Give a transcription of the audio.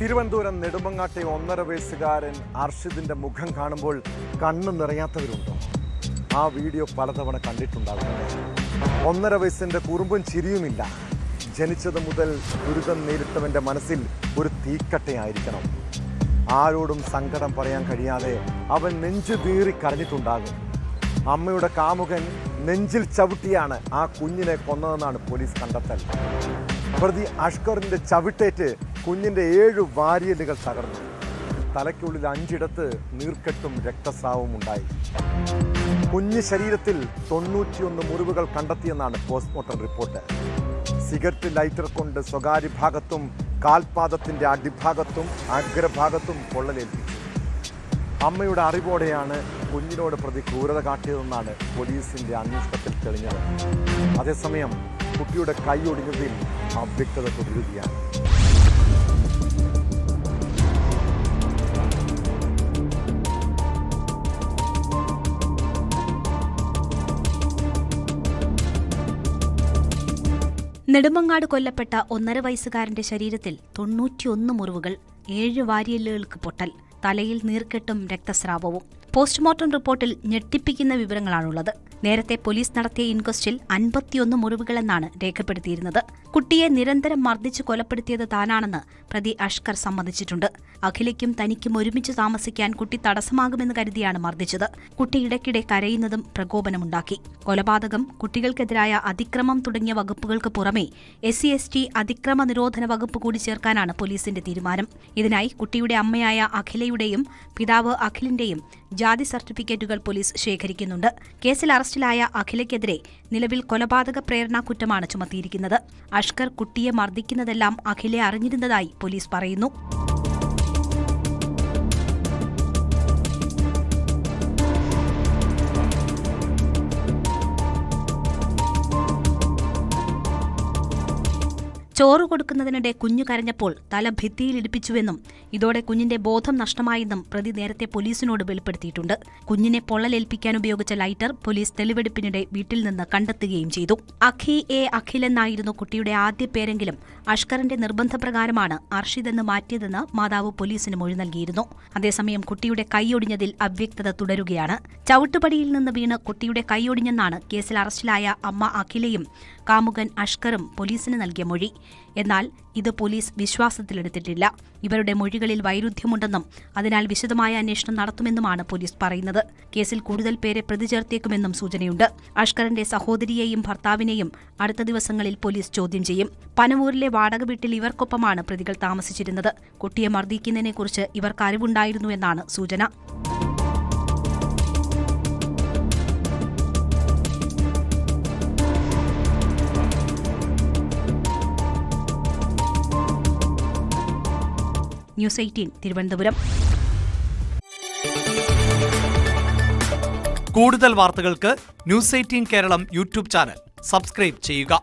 തിരുവനന്തപുരം നെടുമങ്ങാട്ടെ 1.5 വയസ്സുകാരൻ അർഷിദിന്റെ മുഖം കാണുമ്പോൾ കണ്ണ് നിറയാത്തവരുണ്ടോ? ആ വീഡിയോ പലതവണ കണ്ടിട്ടുണ്ടാകും. 1.5 വയസ്സിന്റെ കുറുമ്പും ചിരിയുമില്ല. ജനിച്ചത് മുതൽ ദുരിതം നേരിട്ടവന്റെ മനസ്സിൽ ഒരു തീക്കട്ടയായിരിക്കണം. ആരോടും സങ്കടം പറയാൻ കഴിയാതെ അവൻ നെഞ്ചു വീറി കരഞ്ഞിട്ടുണ്ടാകും. അമ്മയുടെ കാമുകൻ നെഞ്ചിൽ ചവിട്ടിയാണ് ആ കുഞ്ഞിനെ കൊന്നതെന്നാണ് പോലീസ് കണ്ടെത്തൽ. പ്രതി അഷ്കറിന്റെ ചവിട്ടേറ്റ് കുഞ്ഞിന്റെ 7 വാരിയലുകൾ തകർന്നു. തലയ്ക്കുള്ളിൽ 5 ഇടത്ത് നീർക്കെട്ടും രക്തസ്രാവവും ഉണ്ടായി. കുഞ്ഞു ശരീരത്തിൽ 91 മുറിവുകൾ കണ്ടെത്തിയെന്നാണ് പോസ്റ്റ്മോർട്ടം റിപ്പോർട്ട്. സിഗരറ്റ് ലൈറ്റർ കൊണ്ട് സ്വകാര്യ ഭാഗത്തും കാൽപാദത്തിന്റെ അടിഭാഗത്തും അഗ്രഭാഗത്തും പൊള്ളലേൽപ്പിച്ചു. അമ്മയുടെ അറിവോടെയാണ് കുഞ്ഞിനോട് പ്രതി ക്രൂരത കാട്ടിയതെന്നാണ് പോലീസിന്റെ അന്വേഷണത്തിൽ തെളിഞ്ഞത്. അതേസമയം കുട്ടിയുടെ കൈ ഒടിഞ്ഞതിൽ അവ്യക്തത തുടരുകയാണ്. നെടുമങ്ങാട് കൊല്ലപ്പെട്ട 1.5 വയസ്സുകാരന്റെ ശരീരത്തിൽ 91 മുറിവുകൾ, 7 വാരിയല്ലുകൾക്ക് പൊട്ടൽ, തലയിൽ നീർക്കെട്ടും രക്തസ്രാവവും. പോസ്റ്റ്മോർട്ടം റിപ്പോർട്ടിൽ ഞെട്ടിപ്പിക്കുന്ന വിവരങ്ങളാണുള്ളത്. നേരത്തെ പോലീസ് നടത്തിയ ഇൻക്വസ്റ്റിൽ 51 മുറിവുകളെന്നാണ് രേഖപ്പെടുത്തിയിരുന്നത്. കുട്ടിയെ നിരന്തരം മർദ്ദിച്ച് കൊലപ്പെടുത്തിയത് താനാണെന്ന് പ്രതി അഷ്കർ സമ്മതിച്ചിട്ടുണ്ട്. അഖിലയ്ക്കും തനിക്കും ഒരുമിച്ച് താമസിക്കാൻ കുട്ടി തടസ്സമാകുമെന്ന് കരുതിയാണ് മർദ്ദിച്ചത്. കുട്ടി ഇടയ്ക്കിടെ കരയുന്നതും പ്രകോപനമുണ്ടാക്കി. കൊലപാതകം, കുട്ടികൾക്കെതിരായ അതിക്രമം തുടങ്ങിയ വകുപ്പുകൾക്ക് പുറമെ SC/ST അതിക്രമ നിരോധന വകുപ്പ് കൂടി ചേർക്കാനാണ് പോലീസിന്റെ തീരുമാനം. ഇതിനായി കുട്ടിയുടെ അമ്മയായ അഖിലയുടെയും പിതാവ് അഖിലിന്റെയും ജാതി സർട്ടിഫിക്കറ്റുകൾ പോലീസ് ശേഖരിക്കുന്നുണ്ട്. കേസിൽ അറസ്റ്റിലായ അഖിലയ്ക്കെതിരെ നിലവിൽ കൊലപാതക പ്രേരണാ കുറ്റമാണ് ചുമത്തിയിരിക്കുന്നത്. അഷ്കർ കുട്ടിയെ മർദ്ദിക്കുന്നതെല്ലാം അഖിലെ അറിഞ്ഞിരുന്നതായി പോലീസ് പറയുന്നു. ചോറ് കൊടുക്കുന്നതിനിടെ കുഞ്ഞു കരഞ്ഞപ്പോൾ തല ഭിത്തിയിലിടിപ്പിച്ചുവെന്നും ഇതോടെ കുഞ്ഞിന്റെ ബോധം നഷ്ടമായെന്നും പ്രതി നേരത്തെ പോലീസിനോട് വെളിപ്പെടുത്തിയിട്ടുണ്ട്. കുഞ്ഞിനെ പൊള്ളലേൽപ്പിക്കാൻ ഉപയോഗിച്ച ലൈറ്റർ പോലീസ് തെളിവെടുപ്പിനിടെ വീട്ടിൽ നിന്ന് കണ്ടെത്തുകയും ചെയ്തു. അഖിൽ എന്നായിരുന്നു കുട്ടിയുടെ ആദ്യ പേരെങ്കിലും അഷ്കറിന്റെ നിർബന്ധപ്രകാരമാണ് അർഷിദ് എന്ന് മാറ്റിയതെന്ന് മാതാവ് പോലീസിന് മൊഴി നൽകിയിരുന്നു. അതേസമയം കുട്ടിയുടെ കൈയൊടിഞ്ഞതിൽ അവ്യക്തത തുടരുകയാണ്. ചവിട്ടുപടിയിൽ നിന്ന് വീണ് കുട്ടിയുടെ കൈയൊടിഞ്ഞെന്നാണ് കേസിൽ അറസ്റ്റിലായ അമ്മ അഖിലയും കാമുകൻ അഷ്കറും പോലീസിന് നൽകിയ മൊഴി. എന്നാൽ ഇത് പോലീസ് വിശ്വാസത്തിലെടുത്തിട്ടില്ല. ഇവരുടെ മൊഴികളിൽ വൈരുദ്ധ്യമുണ്ടെന്നും അതിനാൽ വിശദമായ അന്വേഷണം നടത്തുമെന്നുമാണ് പോലീസ് പറയുന്നത്. കേസിൽ കൂടുതൽ പേരെ പ്രതി ചേർത്തേക്കുമെന്നും സൂചനയുണ്ട്. അഷ്കറിന്റെ സഹോദരിയെയും ഭർത്താവിനെയും അടുത്ത ദിവസങ്ങളിൽ പോലീസ് ചോദ്യം ചെയ്യും. പനവൂരിലെ വാടക വീട്ടിൽ ഇവർക്കൊപ്പമാണ് പ്രതികൾ താമസിച്ചിരുന്നത്. കുട്ടിയെ മർദ്ദിക്കുന്നതിനെക്കുറിച്ച് ഇവർക്ക് അറിവുണ്ടായിരുന്നുവെന്നാണ് സൂചന. ന്യൂസ് 18 തിരുവനന്തപുരം. കൂടുതൽ വാർത്തകൾക്ക് news 18 Keralam YouTube channel subscribe ചെയ്യുക.